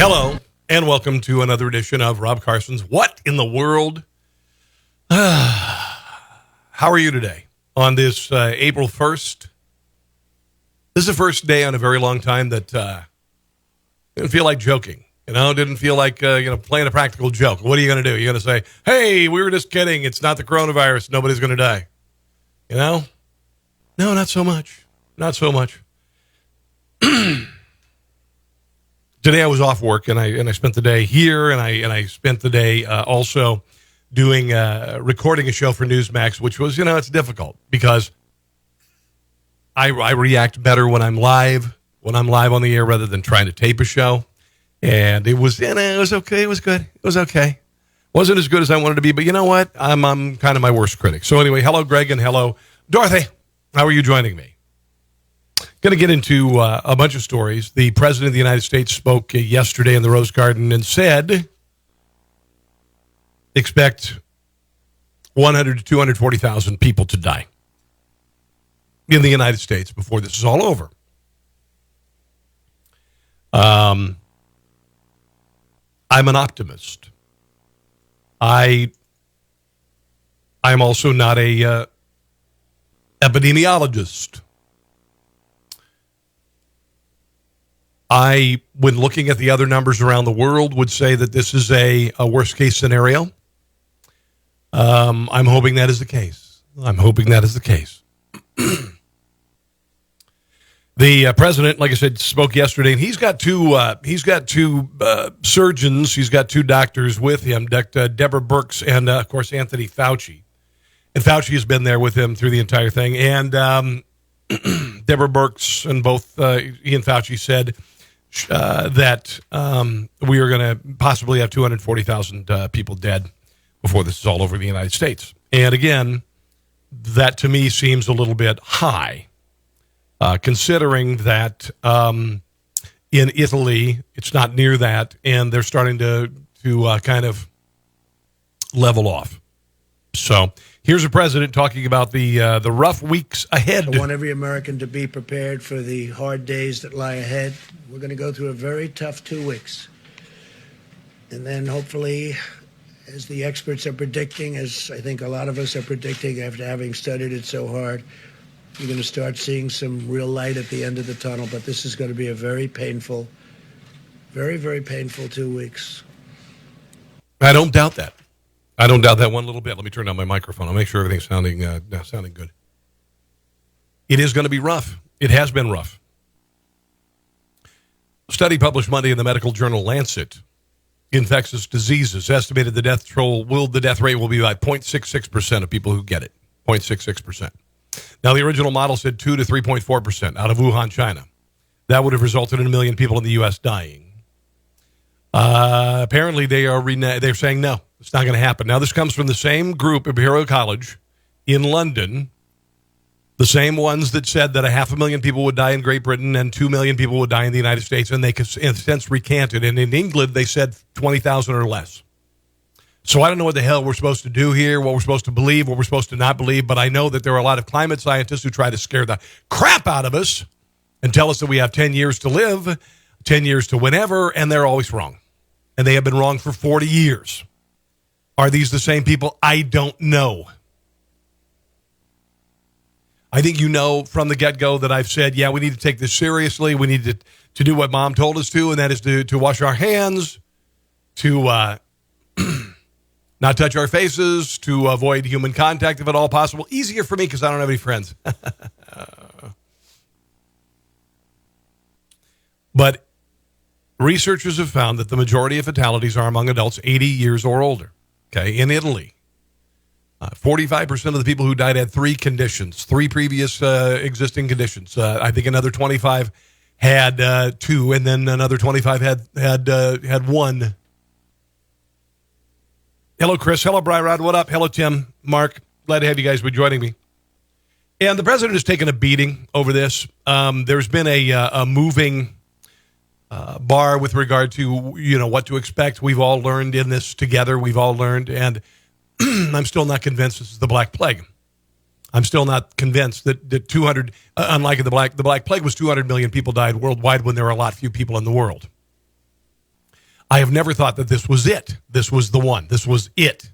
Hello, and welcome to another edition of Rob Carson's What in the World? How are you today on this April 1st? This is the first day in a very long time that didn't feel like joking. Didn't feel like playing a practical joke. What are you going to do? You're going to say, hey, we were just kidding. It's not the coronavirus. Nobody's going to die. No, not so much. Not so much. Today I was off work, and I spent the day here, and I spent the day also doing recording a show for Newsmax, which was, it's difficult because I react better when I'm live on the air rather than trying to tape a show. And it was okay. It was good. It was okay. Wasn't as good as I wanted to be, but you know what? I'm kind of my worst critic. So anyway, hello, Greg, and hello, Dorothy. How are you joining me? Going to get into a bunch of stories. The President of the United States spoke yesterday in the Rose Garden and said, expect 100 to 240,000 people to die in the United States before this is all over. I'm an optimist. I'm also not a epidemiologist. When looking at the other numbers around the world, would say that this is a worst case scenario. I'm hoping that is the case. The president, like I said, spoke yesterday, and he's got two surgeons, he's got two doctors with him, Deborah Birx and of course Anthony Fauci. And Fauci has been there with him through the entire thing. And Deborah Birx and both he and Fauci said that we are going to possibly have 240,000 people dead before this is all over the United States. And again, that to me seems a little bit high, considering that in Italy it's not near that, and they're starting to kind of level off. So here's the president talking about the rough weeks ahead. I want every American to be prepared for the hard days that lie ahead. We're going to go through a very tough 2 weeks. And then hopefully, as the experts are predicting, as I think a lot of us are predicting after having studied it so hard, you're going to start seeing some real light at the end of the tunnel. But this is going to be a very painful, very, very painful 2 weeks. I don't doubt that. I don't doubt that one little bit. Let me turn on my microphone. I'll make sure everything's sounding good. It is going to be rough. It has been rough. A study published Monday in the medical journal Lancet, Infectious Diseases, estimated the death rate will be about 0.66% of people who get it. 0.66%. Now, the original model said 2 to 3.4% out of Wuhan, China. That would have resulted in 1 million people in the U.S. dying. Apparently, they're saying no. It's not going to happen. Now, this comes from the same group, Imperial College, in London, the same ones that said that 500,000 people would die in Great Britain and 2 million people would die in the United States, and they could, in a sense, recanted. And in England, they said 20,000 or less. So I don't know what the hell we're supposed to do here, what we're supposed to believe, what we're supposed to not believe, but I know that there are a lot of climate scientists who try to scare the crap out of us and tell us that we have 10 years to live, 10 years to whenever, and they're always wrong. And they have been wrong for 40 years. Are these the same people? I don't know. I think you know from the get-go that I've said, yeah, we need to take this seriously. We need to do what Mom told us to, and that is to wash our hands, to not touch our faces, to avoid human contact if at all possible. Easier for me because I don't have any friends. But researchers have found that the majority of fatalities are among adults 80 years or older. Okay, in Italy, 45% of the people who died had 3 conditions, 3 previous existing conditions. I think another 25 had 2, and then another 25 had 1. Hello, Chris. Hello, Bryrod. What up? Hello, Tim. Mark. Glad to have you guys be joining me. And the president has taken a beating over this. There's been a moving bar with regard to, what to expect. We've all learned in this together. We've all learned. And I'm still not convinced this is the Black Plague. I'm still not convinced that 200, unlike the Black Plague was 200 million people died worldwide when there were a lot few people in the world. I have never thought that this was it. This was the one. This was it.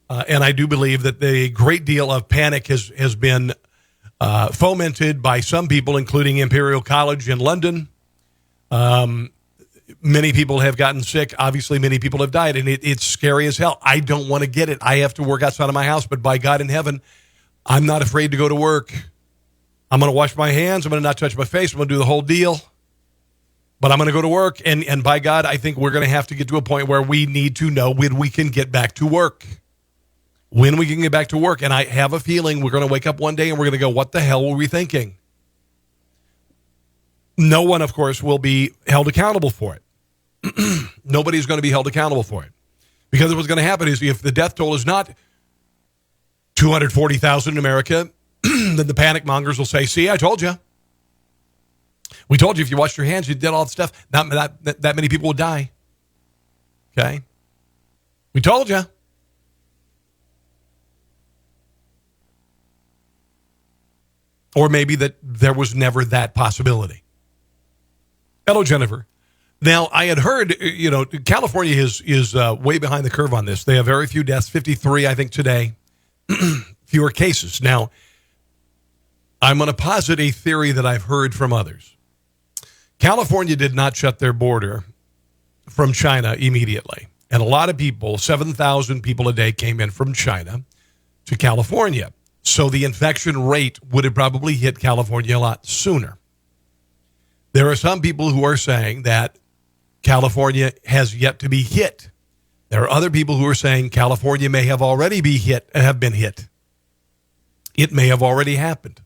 And I do believe that a great deal of panic has been fomented by some people, including Imperial College in London. Many people have gotten sick. Obviously, many people have died, and it's scary as hell. I don't want to get it. I have to work outside of my house, but by God in heaven, I'm not afraid to go to work. I'm going to wash my hands. I'm going to not touch my face. I'm going to do the whole deal. But I'm going to go to work, and by God, I think we're going to have to get to a point where we need to know when we can get back to work. When we can get back to work. And I have a feeling we're going to wake up one day and we're going to go, what the hell were we thinking? No one, of course, will be held accountable for it. Nobody's going to be held accountable for it. Because what's going to happen is if the death toll is not 240,000 in America, then the panic mongers will say, see, I told you. We told you if you washed your hands, you did all the stuff, not that many people would die. Okay? We told you. Or maybe that there was never that possibility. Hello, Jennifer. Now, I had heard, California is way behind the curve on this. They have very few deaths, 53, I think, today. Fewer cases. Now, I'm going to posit a theory that I've heard from others. California did not shut their border from China immediately. And a lot of people, 7,000 people a day came in from China to California. So the infection rate would have probably hit California a lot sooner. There are some people who are saying that California has yet to be hit. There are other people who are saying California may have already have been hit. It may have already happened.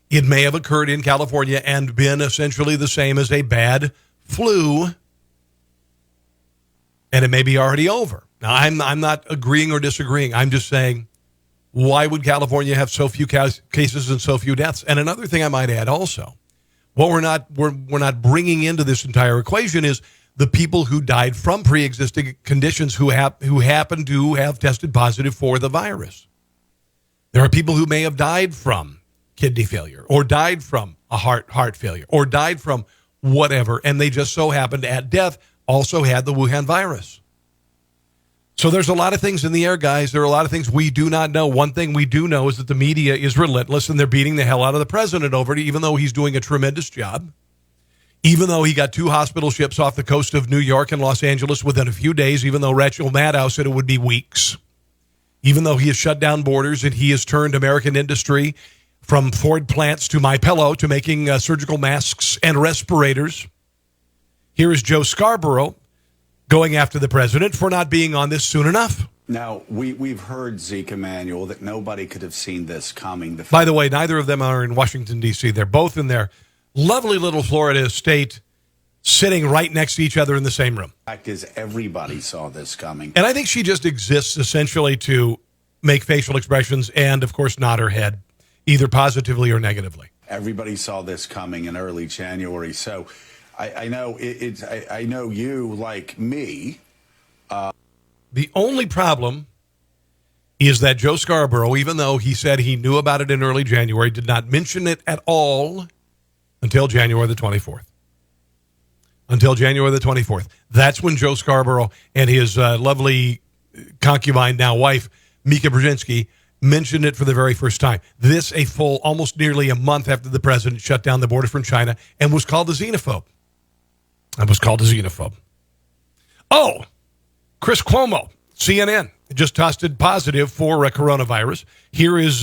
It may have occurred in California and been essentially the same as a bad flu, and it may be already over. Now, I'm not agreeing or disagreeing. I'm just saying, why would California have so few cases and so few deaths? And another thing I might add also, what we're not bringing into this entire equation is the people who died from pre-existing conditions who happen to have tested positive for the virus. There are people who may have died from kidney failure or died from a heart failure or died from whatever, and they just so happened at death also had the Wuhan virus. So there's a lot of things in the air, guys. There are a lot of things we do not know. One thing we do know is that the media is relentless, and they're beating the hell out of the president over it, even though he's doing a tremendous job. Even though he got 2 hospital ships off the coast of New York and Los Angeles within a few days, even though Rachel Maddow said it would be weeks. Even though he has shut down borders and he has turned American industry from Ford plants to MyPillow to making surgical masks and respirators. Here is Joe Scarborough going after the president for not being on this soon enough. Now, we've heard, Zeke Emanuel, that nobody could have seen this coming. By the way, neither of them are in Washington, D.C. They're both in their lovely little Florida state, sitting right next to each other in the same room. The fact is, everybody saw this coming. And I think she just exists essentially to make facial expressions and, of course, nod her head, either positively or negatively. Everybody saw this coming in early January. So I know I know you, like me. The only problem is that Joe Scarborough, even though he said he knew about it in early January, did not mention it at all until January the 24th. Until January the 24th. That's when Joe Scarborough and his lovely concubine, now wife, Mika Brzezinski, mentioned it for the very first time. This a full, almost nearly a month after the president shut down the border from China and was called a xenophobe. Oh, Chris Cuomo, CNN, just tested positive for coronavirus. Here is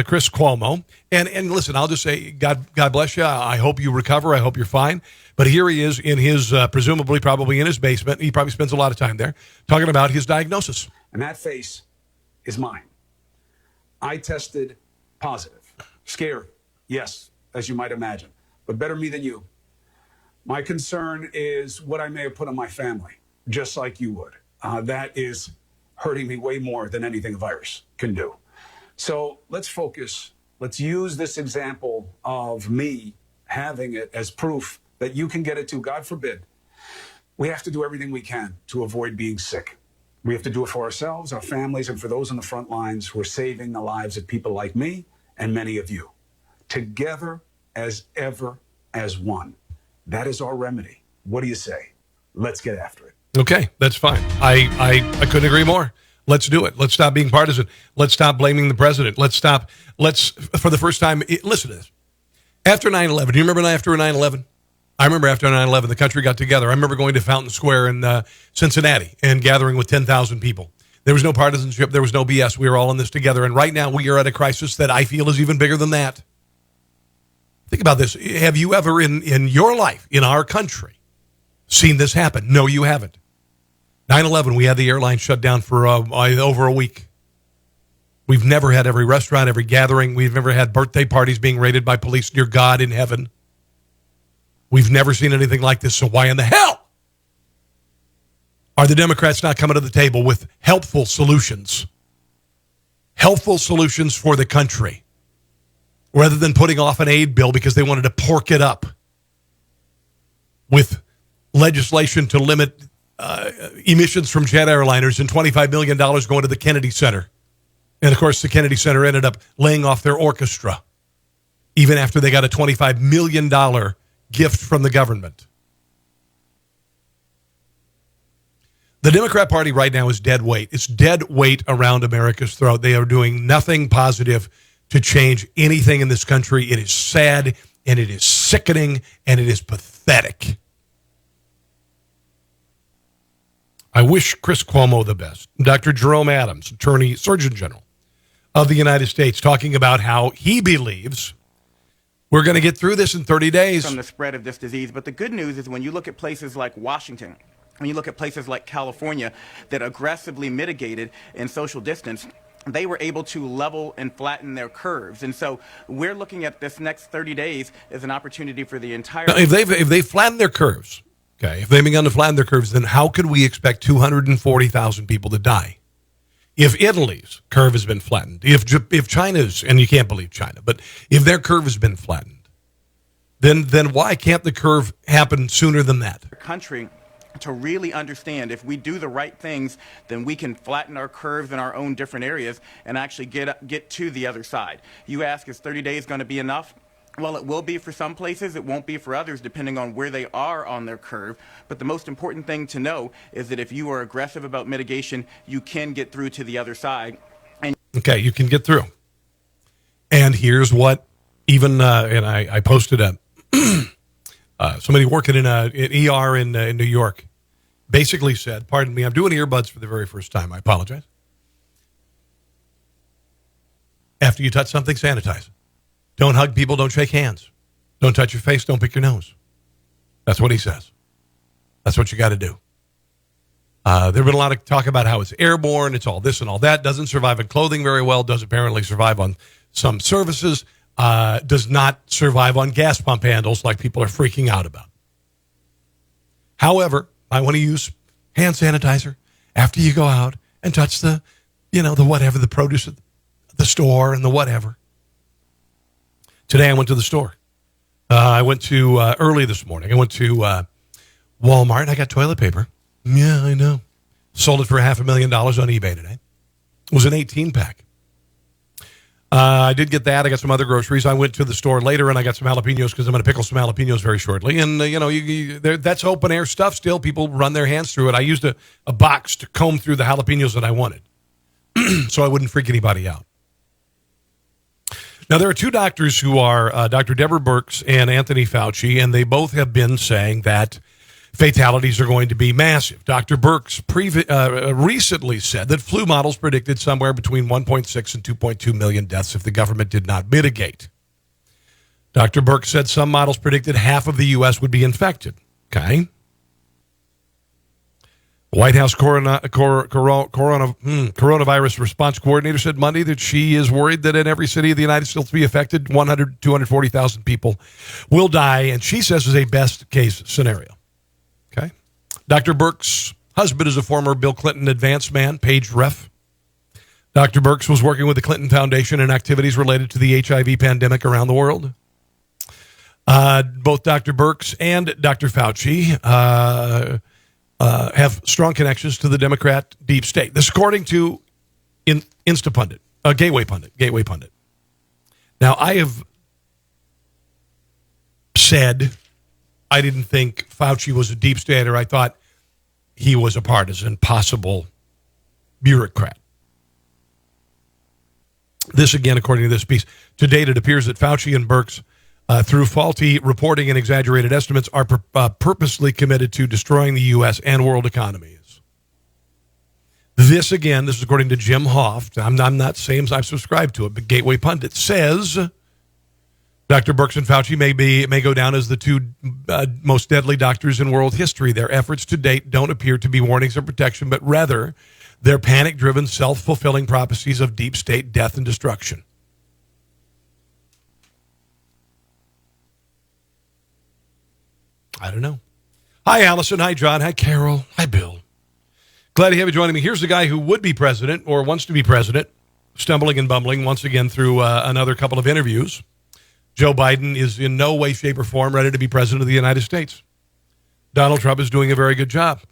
Chris Cuomo. And listen, I'll just say, God bless you. I hope you recover. I hope you're fine. But here he is in his, presumably probably in his basement. He probably spends a lot of time there talking about his diagnosis. And that face is mine. I tested positive. Scary, yes, as you might imagine, but better me than you. My concern is what I may have put on my family, just like you would. That is hurting me way more than anything a virus can do. So let's focus. Let's use this example of me having it as proof that you can get it too. God forbid. We have to do everything we can to avoid being sick. We have to do it for ourselves, our families, and for those on the front lines who are saving the lives of people like me and many of you. Together as ever as one. That is our remedy. What do you say? Let's get after it. Okay, that's fine. I couldn't agree more. Let's do it. Let's stop being partisan. Let's stop blaming the president. Let's, for the first time, listen to this. After 9/11, do you remember after 9/11? I remember after 9/11, the country got together. I remember going to Fountain Square in Cincinnati and gathering with 10,000 people. There was no partisanship. There was no BS. We were all in this together. And right now, we are at a crisis that I feel is even bigger than that. Think about this. Have you ever in your life, in our country, seen this happen? No, you haven't. 9/11, we had the airline shut down for over a week. We've never had every restaurant, every gathering. We've never had birthday parties being raided by police near God in heaven. We've never seen anything like this. So why in the hell are the Democrats not coming to the table with helpful solutions? Helpful solutions for the country, rather than putting off an aid bill because they wanted to pork it up with legislation to limit emissions from jet airliners and $25 million going to the Kennedy Center. And, of course, the Kennedy Center ended up laying off their orchestra, even after they got a $25 million gift from the government. The Democrat Party right now is dead weight. It's dead weight around America's throat. They are doing nothing positive to change anything in this country. It is sad, and it is sickening, and it is pathetic. I wish Chris Cuomo the best. Dr. Jerome Adams, Surgeon General of the United States, talking about how he believes we're going to get through this in 30 days. From the spread of this disease. But the good news is when you look at places like Washington, when you look at places like California that aggressively mitigated in social distance, they were able to level and flatten their curves. And so we're looking at this next 30 days as an opportunity for the entire... Now, if they flatten their curves, okay, if they've begun to flatten their curves, then how could we expect 240,000 people to die? If Italy's curve has been flattened, if China's, and you can't believe China, but if their curve has been flattened, then why can't the curve happen sooner than that? Country to really understand if we do the right things, then we can flatten our curves in our own different areas and actually get to the other side. You ask, is 30 days going to be enough? Well, it will be for some places. It won't be for others, depending on where they are on their curve. But the most important thing to know is that if you are aggressive about mitigation, you can get through to the other side. Okay, you can get through. And here's what even, and I posted somebody working in an ER in New York basically said, pardon me, I'm doing earbuds for the very first time. I apologize. After you touch something, sanitize it. Don't hug people. Don't shake hands. Don't touch your face. Don't pick your nose. That's what he says. That's what you got to do. There's been a lot of talk about how it's airborne. It's all this and all that. Doesn't survive in clothing very well. Does apparently survive on some surfaces. Does not survive on gas pump handles like people are freaking out about. However, I want to use hand sanitizer after you go out and touch the whatever, the produce at the store and the whatever. Today I went to the store. I went to, early this morning, I went to Walmart and I got toilet paper. Yeah, I know. Sold it for $500,000 on eBay today. It was an 18-pack. I did get that. I got some other groceries. I went to the store later and I got some jalapenos because I'm going to pickle some jalapenos very shortly. And, that's open air stuff still. People run their hands through it. I used a box to comb through the jalapenos that I wanted so I wouldn't freak anybody out. Now, there are two doctors who are Dr. Deborah Birx and Anthony Fauci, and they both have been saying that fatalities are going to be massive. Dr. Birx recently said that flu models predicted somewhere between 1.6 and 2.2 million deaths if the government did not mitigate. Dr. Birx said some models predicted half of the U.S. would be infected. Okay. White House coronavirus response coordinator said Monday that she is worried that in every city of the United States to be affected, 240,000 people will die, and she says is a best case scenario. Okay. Dr. Birx's husband is a former Bill Clinton advance man, paged ref. Dr. Birx was working with the Clinton Foundation in activities related to the HIV pandemic around the world. Both Dr. Birx and Dr. Fauci have strong connections to the Democrat deep state. This according to Instapundit, Gateway Pundit. Now, I have said I didn't think Fauci was a deep stater. I thought he was a partisan, possible bureaucrat. This, again, according to this piece, to date, it appears that Fauci and Birx, through faulty reporting and exaggerated estimates, are purposely committed to destroying the U.S. and world economies. This, again, this is according to Jim Hoft. I'm not saying I've subscribed to it, but Gateway Pundit says Dr. Birx and Fauci may go down as the two most deadly doctors in world history. Their efforts to date don't appear to be warnings of protection, but rather they're panic-driven, self-fulfilling prophecies of deep state death and destruction. I don't know. Hi, Allison. Hi, John. Hi, Carol. Hi, Bill. Glad to have you joining me. Here's the guy who would be president or wants to be president, stumbling and bumbling once again through another couple of interviews. Joe Biden is in no way, shape, or form ready to be president of the United States. Donald Trump is doing a very good job.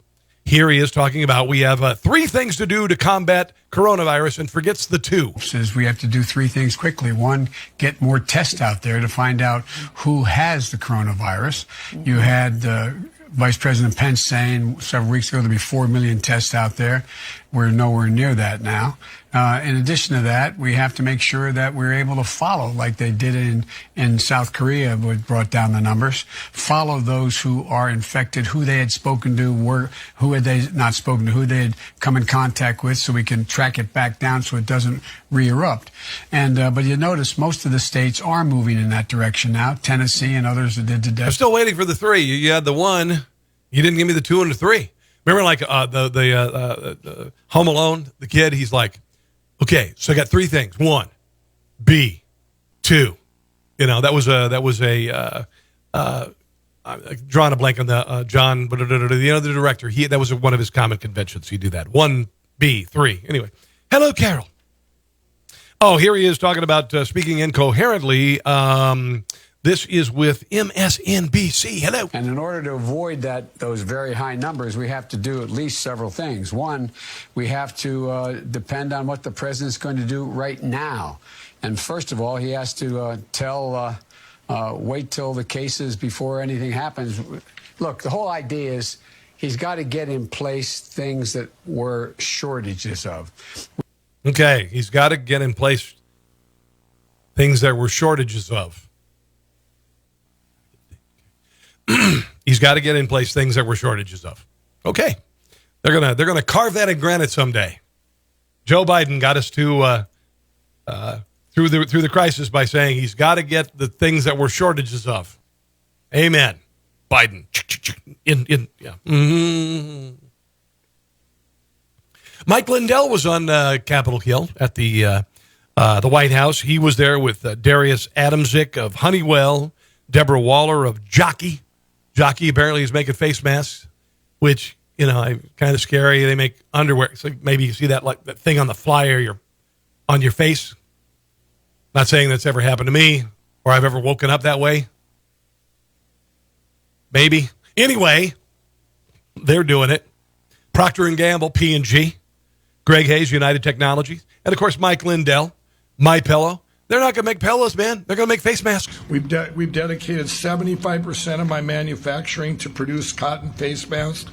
Here he is talking about we have 3 things to do to combat coronavirus and forgets the 2. Says we have to do 3 things quickly. 1, get more tests out there to find out who has the coronavirus. You had Vice President Pence saying several weeks ago there'll be 4 million tests out there. We're nowhere near that now. In addition to that, we have to make sure that we're able to follow, like they did in South Korea, which brought down the numbers, follow those who are infected, who they had spoken to, who had they not spoken to, who they had come in contact with, so we can track it back down so it doesn't re-erupt. And but you notice most of the states are moving in that direction now. Tennessee and others that did to death. I'm still waiting for the 3. You had the 1. You didn't give me the 2 and the 3. Remember, like the Home Alone, the kid. He's like, okay, so I got 3 things. 1, B, 2. You know, that was a drawing a blank on the John, the director. That was one of his common conventions. He'd do that. 1, B, 3. Anyway, hello, Carol. Oh, here he is talking about speaking incoherently. This is with MSNBC. Hello. And in order to avoid those very high numbers, we have to do at least several things. 1, we have to depend on what the president's going to do right now. And first of all, he has to wait till the cases before anything happens. Look, the whole idea is he's got to get in place things that were shortages of. Okay, he's got to get in place things that were shortages of. He's got to get in place things that were shortages of. Okay, they're gonna carve that in granite someday. Joe Biden got us to through the crisis by saying he's got to get the things that were shortages of. Amen, Biden. Yeah. Mm-hmm. Mike Lindell was on Capitol Hill at the White House. He was there with Darius Adamczyk of Honeywell, Deborah Waller of Jockey. Jockey apparently is making face masks, which, kind of scary. They make underwear. It's like maybe you see that thing on the flyer on your face. Not saying that's ever happened to me or I've ever woken up that way. Maybe. Anyway, they're doing it. Procter & Gamble, P&G, Greg Hayes, United Technologies, and, of course, Mike Lindell, My Pillow. They're not going to make pillows, man. They're going to make face masks. We've dedicated 75% of my manufacturing to produce cotton face masks.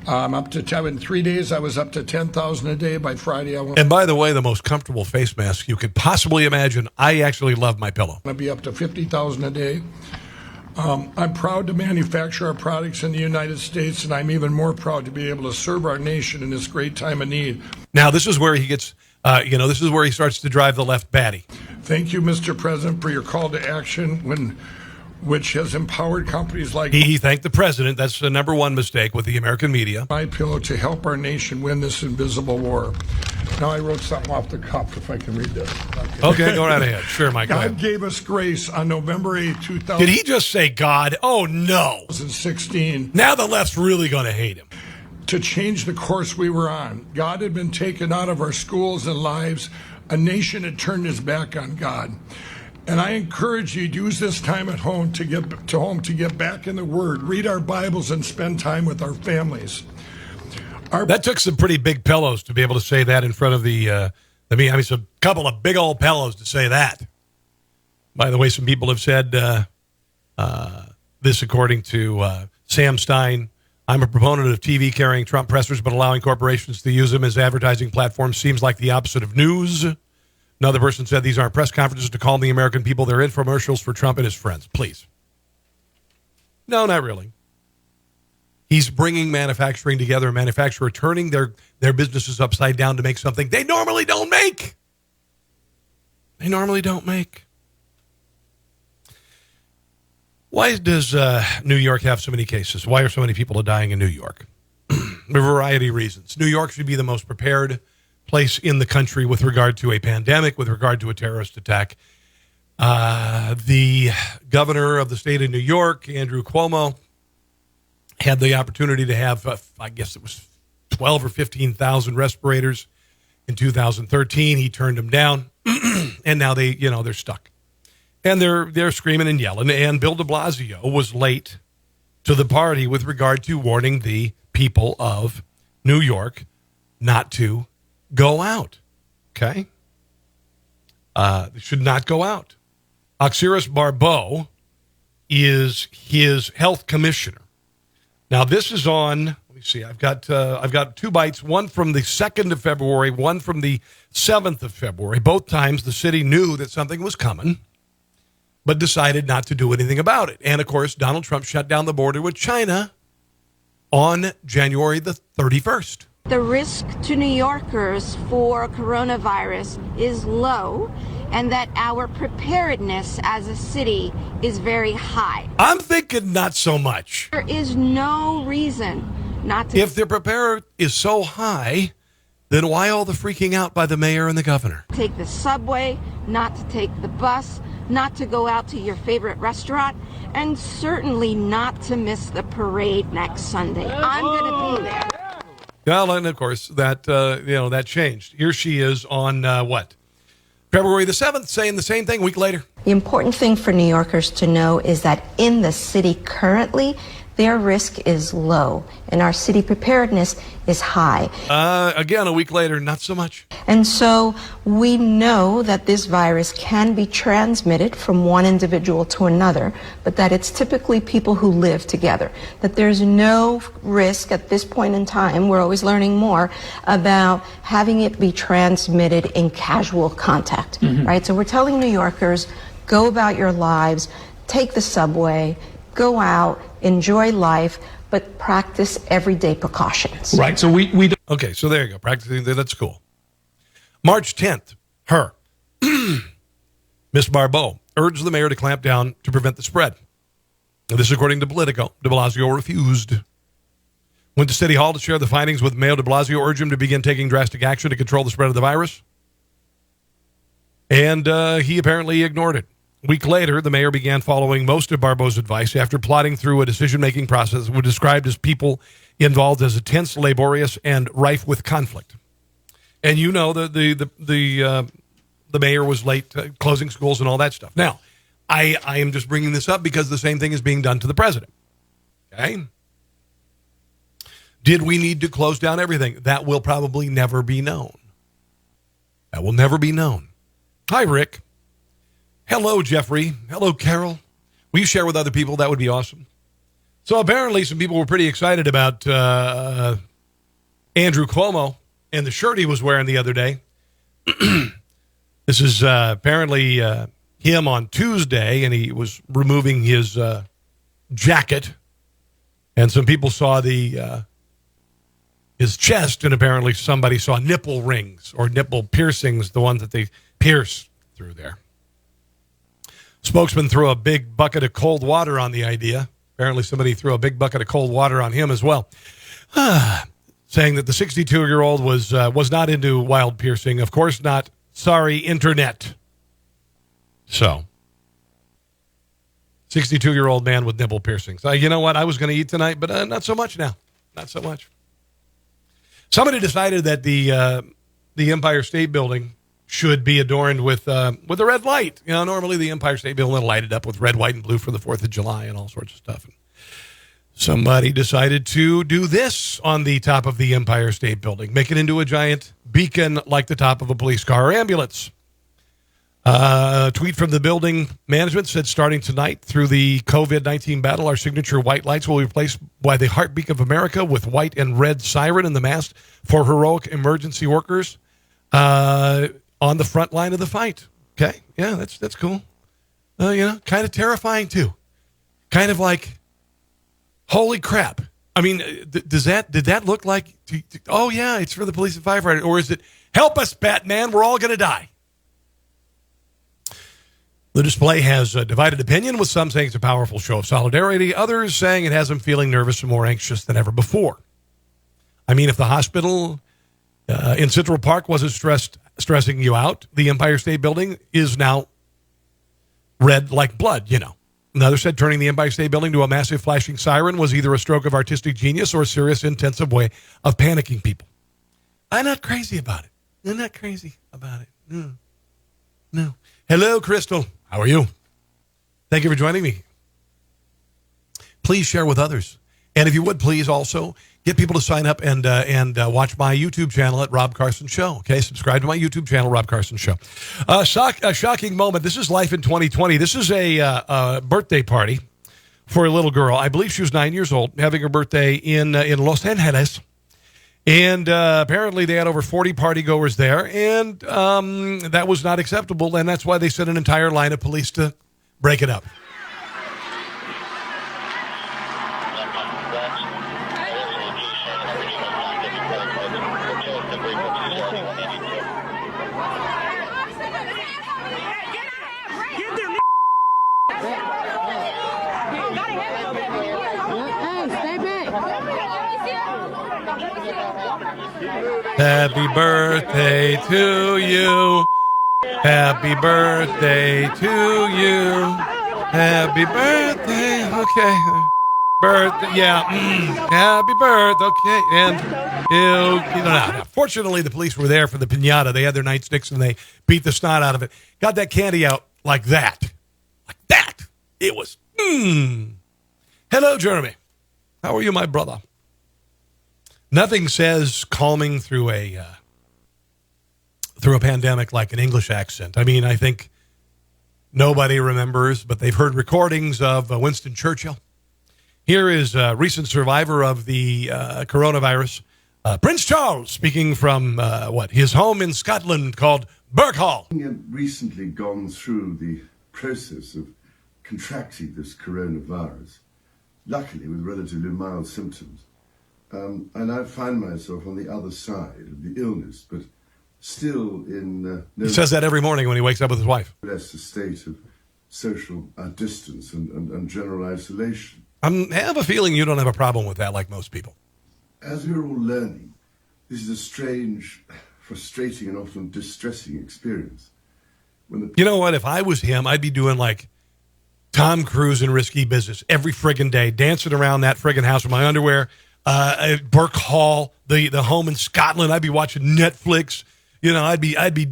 In 3 days, I was up to 10,000 a day. By Friday, And by the way, the most comfortable face mask you could possibly imagine. I actually love My Pillow. I'll be up to 50,000 a day. I'm proud to manufacture our products in the United States, and I'm even more proud to be able to serve our nation in this great time of need. Now, this is where he gets, this is where he starts to drive the left batty. Thank you, Mr. President, for your call to action, which has empowered companies like... He thanked the president. That's the number one mistake with the American media. My Pillow to help our nation win this invisible war. Now I wrote something off the cuff, if I can read this. Okay, go right ahead. Sure, Mike. God gave us grace on November 8, 2016. Did he just say God? Oh, no. 2016. Now the left's really going to hate him. To change the course we were on. God had been taken out of our schools and lives. A nation had turned its back on God. And I encourage you to use this time at home to get back in the Word, read our Bibles, and spend time with our families. That took some pretty big pillows to be able to say that in front of a couple of big old pillows to say that. By the way, some people have said this according to Sam Stein I'm a proponent of TV carrying Trump pressers, but allowing corporations to use them as advertising platforms seems like the opposite of news. Another person said these aren't press conferences to calm the American people. They're infomercials for Trump and his friends. Please. No, not really. He's bringing manufacturing together, a manufacturer turning their businesses upside down to make something they normally don't make. They normally don't make. Why does New York have so many cases? Why are so many people dying in New York? A variety of reasons. New York should be the most prepared place in the country with regard to a pandemic, with regard to a terrorist attack. The governor of the state of New York, Andrew Cuomo, had the opportunity to have, I guess it was 12 or 15,000 respirators in 2013. He turned them down, and now they're stuck. And they're screaming and yelling. And Bill de Blasio was late to the party with regard to warning the people of New York not to go out. Okay? They should not go out. Oxiris Barbeau is his health commissioner. Now, this is on, let me see, I've got 2 bites, one from the 2nd of February, one from the 7th of February. Both times the city knew that something was coming, but decided not to do anything about it. And, of course, Donald Trump shut down the border with China on January the 31st. The risk to New Yorkers for coronavirus is low, and that our preparedness as a city is very high. I'm thinking not so much. There is no reason not to. If the prepared is so high, then why all the freaking out by the mayor and the governor? Take the subway, not to take the bus, not to go out to your favorite restaurant, and certainly not to miss the parade next Sunday. I'm going to be there. Well, and of course, that changed. Here she is on what? February the 7th, saying the same thing a week later. The important thing for New Yorkers to know is that in the city currently, their risk is low and our city preparedness is high. Again, a week later, not so much. And so we know that this virus can be transmitted from one individual to another, but that it's typically people who live together, that there's no risk at this point in time, we're always learning more, about having it be transmitted in casual contact, right? So we're telling New Yorkers, go about your lives, take the subway, go out, enjoy life, but practice everyday precautions. Right. So we don't. Okay, so there you go. Practicing, that's cool. March 10th, her, Miss Barbeau, urged the mayor to clamp down to prevent the spread. This is according to Politico. De Blasio refused. Went to City Hall to share the findings with Mayor de Blasio, urged him to begin taking drastic action to control the spread of the virus. And he apparently ignored it. A week later, the mayor began following most of Barbeau's advice after plotting through a decision-making process that was described as people involved as tense, laborious, and rife with conflict. And you know the mayor was late closing schools and all that stuff. Now, I am just bringing this up because the same thing is being done to the president. Okay? Did we need to close down everything? That will probably never be known. That will never be known. Hi, Rick. Hello, Jeffrey. Hello, Carol. Will you share with other people? That would be awesome. So apparently some people were pretty excited about Andrew Cuomo and the shirt he was wearing the other day. This is apparently him on Tuesday, and he was removing his jacket. And some people saw his chest, and apparently somebody saw nipple rings or nipple piercings, the ones that they pierce through there. Spokesman threw a big bucket of cold water on the idea. Apparently somebody threw a big bucket of cold water on him as well. Saying that the 62-year-old was not into wild piercing. Of course not. Sorry, internet. So, 62-year-old man with nipple piercings. You know what? I was going to eat tonight, but not so much now. Not so much. Somebody decided that the Empire State Building should be adorned with a red light. You know, normally the Empire State Building lighted up with red, white, and blue for the 4th of July and all sorts of stuff. And somebody decided to do this on the top of the Empire State Building, make it into a giant beacon like the top of a police car or ambulance. A tweet from the building management said, starting tonight through the COVID-19 battle, our signature white lights will be replaced by the heartbeat of America with white and red siren in the mast for heroic emergency workers on the front line of the fight. Okay, yeah, that's cool. Kind of terrifying too. Kind of like, holy crap. I mean, did that look like, oh yeah, it's for the police and firefighters, or is it, help us, Batman, we're all going to die? The display has divided opinion, with some saying it's a powerful show of solidarity, others saying it has them feeling nervous and more anxious than ever before. I mean, if the hospital in Central Park wasn't stressing you out, the Empire State Building is now red like blood, Another said turning the Empire State Building to a massive flashing siren was either a stroke of artistic genius or a serious, intensive way of panicking people. I'm not crazy about it. No. Hello, Crystal. How are you? Thank you for joining me. Please share with others. And if you would, please also get people to sign up and watch my YouTube channel at Rob Carson Show. Okay, subscribe to my YouTube channel, Rob Carson Show. A shocking moment. This is life in 2020. This is a birthday party for a little girl. I believe she was 9 years old, having her birthday in Los Angeles. And apparently they had over 40 partygoers there, and that was not acceptable, and that's why they sent an entire line of police to break it up. Happy birthday to you. Happy birthday to you. Happy birthday. Okay. Birthday. Yeah. Happy birthday. Okay. And fortunately, the police were there for the piñata. They had their nightsticks and they beat the snot out of it. Got that candy out like that. Like that. It was. Hello, Jeremy. How are you, my brother? Nothing says calming through a pandemic like an English accent. I mean, I think nobody remembers, but they've heard recordings of Winston Churchill. Here is a recent survivor of the coronavirus, Prince Charles, speaking from his home in Scotland called Birkhall. I have recently gone through the process of contracting this coronavirus, luckily with relatively mild symptoms. And I find myself on the other side of the illness, but still in he says that every morning when he wakes up with his wife. Less a state of social distance and general isolation. I have a feeling you don't have a problem with that like most people. As we're all learning, this is a strange, frustrating, and often distressing experience. You know what? If I was him, I'd be doing like Tom Cruise in Risky Business every friggin' day, dancing around that friggin' house with my underwear. Burke Hall, the home in Scotland. I'd be watching Netflix. I'd be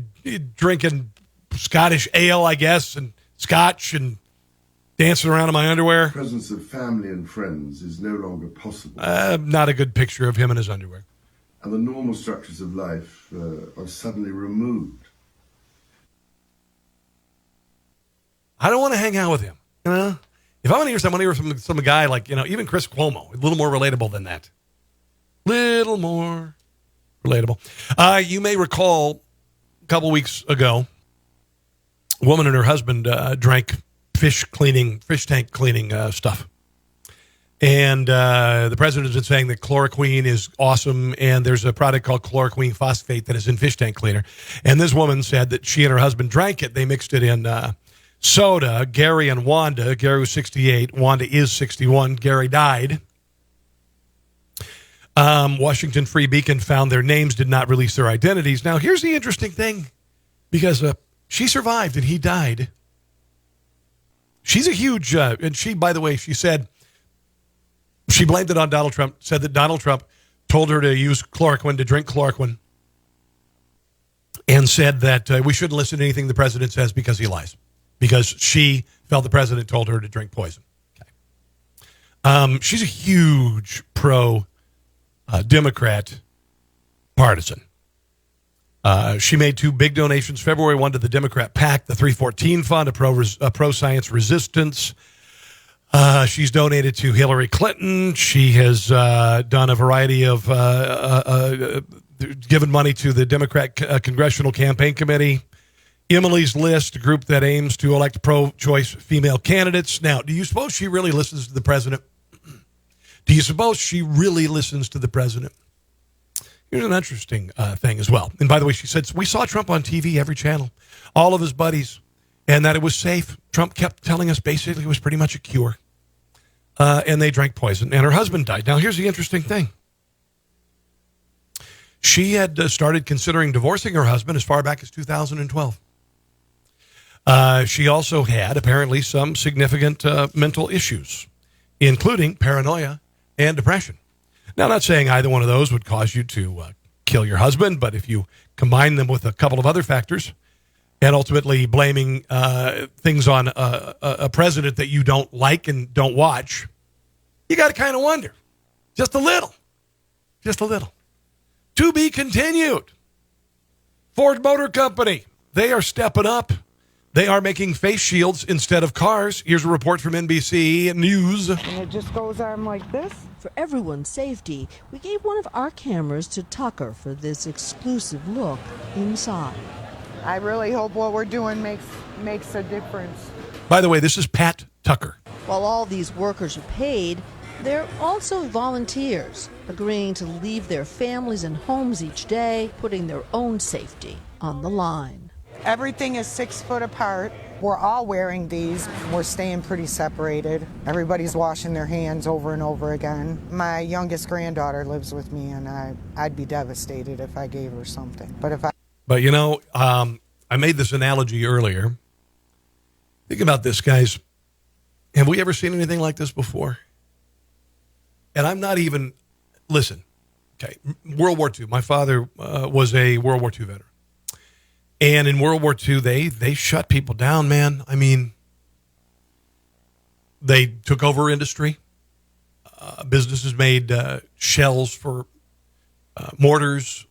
drinking Scottish ale, I guess, and scotch and dancing around in my underwear. The presence of family and friends is no longer possible. Not a good picture of him in his underwear. And the normal structures of life are suddenly removed. I don't want to hang out with him. If I want to hear someone, from some guy like, even Chris Cuomo, a little more relatable than that. Little more relatable. You may recall a couple weeks ago, a woman and her husband drank fish tank cleaning stuff. And the president has been saying that chloroquine is awesome, and there's a product called chloroquine phosphate that is in fish tank cleaner. And this woman said that she and her husband drank it. They mixed it in soda. Gary and Wanda. Gary was 68. Wanda is 61. Gary died. Washington Free Beacon found their names, did not release their identities. Now, here's the interesting thing, because she survived and he died. She's a huge, and she, by the way, she said, she blamed it on Donald Trump, said that Donald Trump told her to use chloroquine, to drink chloroquine, and said that we shouldn't listen to anything the president says because he lies. Because she felt the president told her to drink poison. Okay. She's a huge pro-Democrat partisan. She made 2 big donations. February 1 to the Democrat PAC, the 314 Fund, a pro-science resistance. She's donated to Hillary Clinton. She has done a variety of given money to the Democrat Congressional Campaign Committee. Emily's List, a group that aims to elect pro-choice female candidates. Now, do you suppose she really listens to the president? Do you suppose she really listens to the president? Here's an interesting thing as well. And by the way, she said, we saw Trump on TV, every channel, all of his buddies, and that it was safe. Trump kept telling us basically it was pretty much a cure. And they drank poison, and her husband died. Now, here's the interesting thing. She had started considering divorcing her husband as far back as 2012. She also had, apparently, some significant mental issues, including paranoia and depression. Now, I'm not saying either one of those would cause you to kill your husband, but if you combine them with a couple of other factors and ultimately blaming things on a president that you don't like and don't watch, you got to kind of wonder. Just a little. Just a little. To be continued. Ford Motor Company, they are stepping up. They are making face shields instead of cars. Here's a report from NBC News. And it just goes on like this. For everyone's safety, we gave one of our cameras to Tucker for this exclusive look inside. I really hope what we're doing makes a difference. By the way, this is Pat Tucker. While all these workers are paid, they're also volunteers, agreeing to leave their families and homes each day, putting their own safety on the line. Everything is 6 foot apart. We're all wearing these. We're staying pretty separated. Everybody's washing their hands over and over again. My youngest granddaughter lives with me, and I'd be devastated if I gave her something. But, you know, I made this analogy earlier. Think about this, guys. Have we ever seen anything like this before? And I'm not even, listen, okay, World War II. My father was a World War II veteran. And in World War II, they shut people down, man. I mean, they took over industry. Businesses made shells for mortars.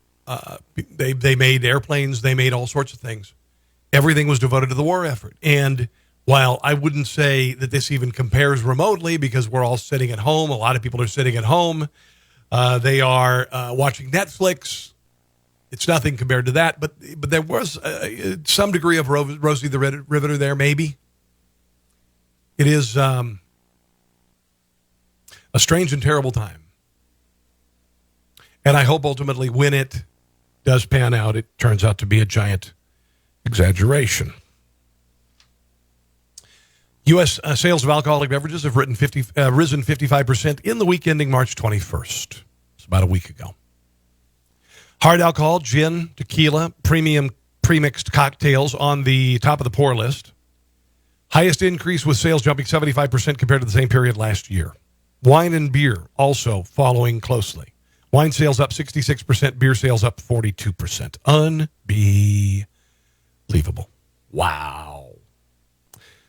They made airplanes. They made all sorts of things. Everything was devoted to the war effort. And while I wouldn't say that this even compares remotely because we're all sitting at home, a lot of people are sitting at home. They are watching Netflix. It's nothing compared to that, but there was some degree of Rosie the Riveter there, maybe. It is a strange and terrible time. And I hope ultimately when it does pan out, it turns out to be a giant exaggeration. U.S. Sales of alcoholic beverages have risen 55% in the week ending March 21st. It's about a week ago. Hard alcohol, gin, tequila, premium premixed cocktails on the top of the pour list. Highest increase with sales jumping 75% compared to the same period last year. Wine and beer also following closely. Wine sales up 66%, beer sales up 42%. Unbelievable. Wow.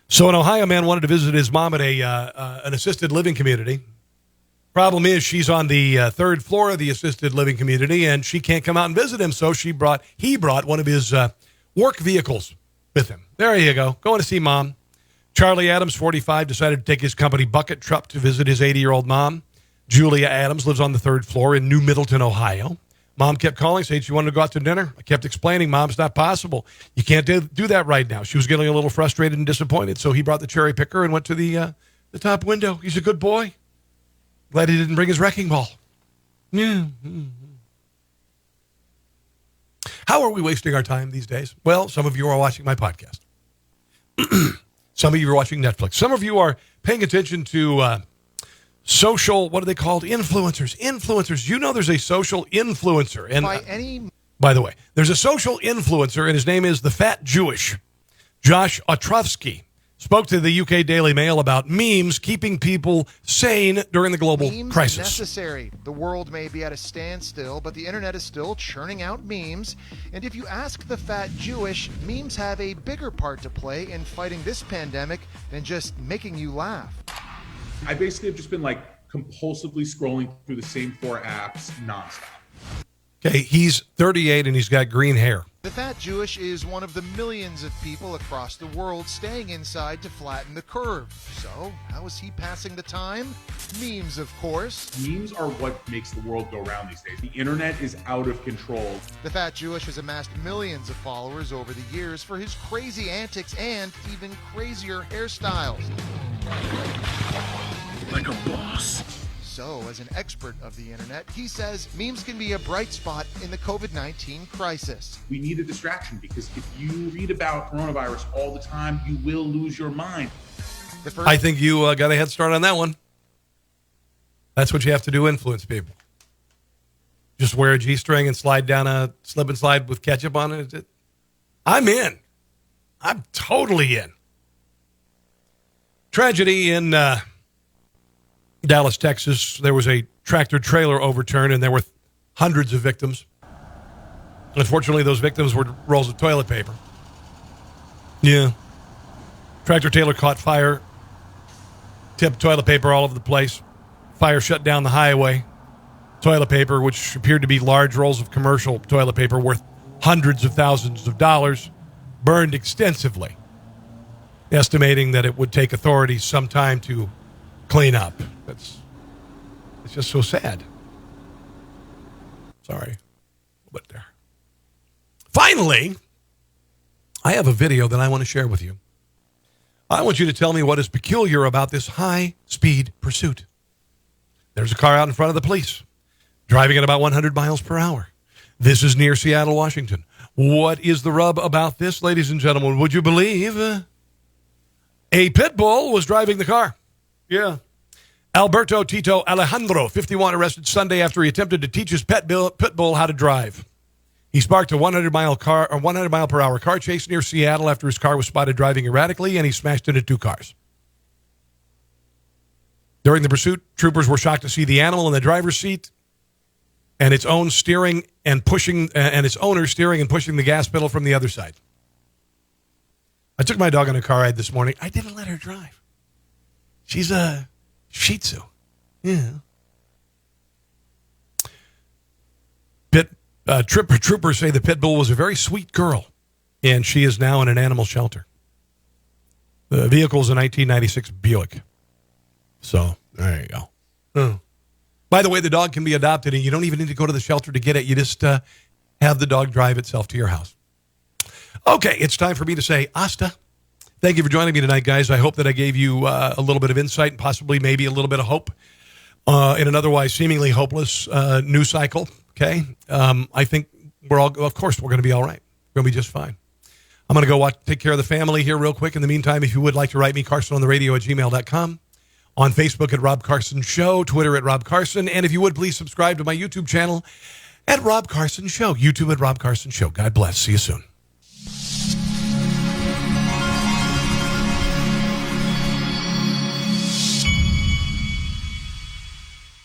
So an Ohio man wanted to visit his mom at an assisted living community. Problem is, she's on the 3rd floor of the assisted living community, and she can't come out and visit him, so he brought one of his work vehicles with him. There you go. Going to see mom. Charlie Adams, 45, decided to take his company bucket truck to visit his 80-year-old mom. Julia Adams lives on the 3rd floor in New Middleton, Ohio. Mom kept calling, saying she wanted to go out to dinner. I kept explaining, Mom, it's not possible. You can't do that right now. She was getting a little frustrated and disappointed, so he brought the cherry picker and went to the top window. He's a good boy. Glad he didn't bring his wrecking ball. Yeah. How are we wasting our time these days? Well, some of you are watching my podcast. Some of you are watching Netflix. Some of you are paying attention to social, what are they called? Influencers. Influencers. You know there's a social influencer. And by the way, there's a social influencer, and his name is the Fat Jewish. Josh Ostrowski spoke to the UK Daily Mail about memes keeping people sane during the global crisis. Necessary. The world may be at a standstill, but the internet is still churning out memes. And if you ask the Fat Jewish, memes have a bigger part to play in fighting this pandemic than just making you laugh. I basically have just been compulsively scrolling through the same 4 apps nonstop. Okay, he's 38 and he's got green hair. The fat Jewish is one of the millions of people across the world staying inside to flatten the curve. So, how is he passing the time? Memes, of course. Memes are what makes the world go round these days. The internet is out of control. The fat Jewish has amassed millions of followers over the years for his crazy antics and even crazier hairstyles. Like a boss. So, as an expert of the internet, he says memes can be a bright spot in the COVID-19 crisis. We need a distraction because if you read about coronavirus all the time, you will lose your mind. I think you got a head start on that one. That's what you have to do, influence people. Just wear a G-string and slide down a slip and slide with ketchup on it. I'm in. I'm totally in. Tragedy in Dallas, Texas. There was a tractor trailer overturned and there were hundreds of victims. Unfortunately, those victims were rolls of toilet paper. Yeah. Tractor trailer caught fire, tipped toilet paper all over the place. Fire shut down the highway. Toilet paper, which appeared to be large rolls of commercial toilet paper worth hundreds of thousands of dollars, burned extensively, estimating that it would take authorities some time to clean up. It's just so sad. Sorry. But there. Finally, I have a video that I want to share with you. I want you to tell me what is peculiar about this high-speed pursuit. There's a car out in front of the police, driving at about 100 miles per hour. This is near Seattle, Washington. What is the rub about this, ladies and gentlemen? Would you believe a pit bull was driving the car? Yeah. Alberto Tito Alejandro, 51, arrested Sunday after he attempted to teach his pit bull how to drive. He sparked a 100 mile per hour car chase near Seattle after his car was spotted driving erratically, and he smashed into two cars. During the pursuit, troopers were shocked to see the animal in the driver's seat and its owner steering and pushing the gas pedal from the other side. I took my dog on a car ride this morning. I didn't let her drive. She's a Shih Tzu. Yeah. Troopers say the pit bull was a very sweet girl, and she is now in an animal shelter. The vehicle is a 1996 Buick. So, there you go. Oh. By the way, the dog can be adopted, and you don't even need to go to the shelter to get it. You just have the dog drive itself to your house. Okay, it's time for me to say hasta. Thank you for joining me tonight, guys. I hope that I gave you a little bit of insight and possibly maybe a little bit of hope in an otherwise seemingly hopeless news cycle. Okay? I think of course, we're going to be all right. We're going to be just fine. I'm going to go take care of the family here real quick. In the meantime, if you would like to write me, carsonontheradio@gmail.com. On Facebook at Rob Carson Show, Twitter at Rob Carson, and if you would, please subscribe to my YouTube channel at Rob Carson Show, YouTube at Rob Carson Show. God bless. See you soon.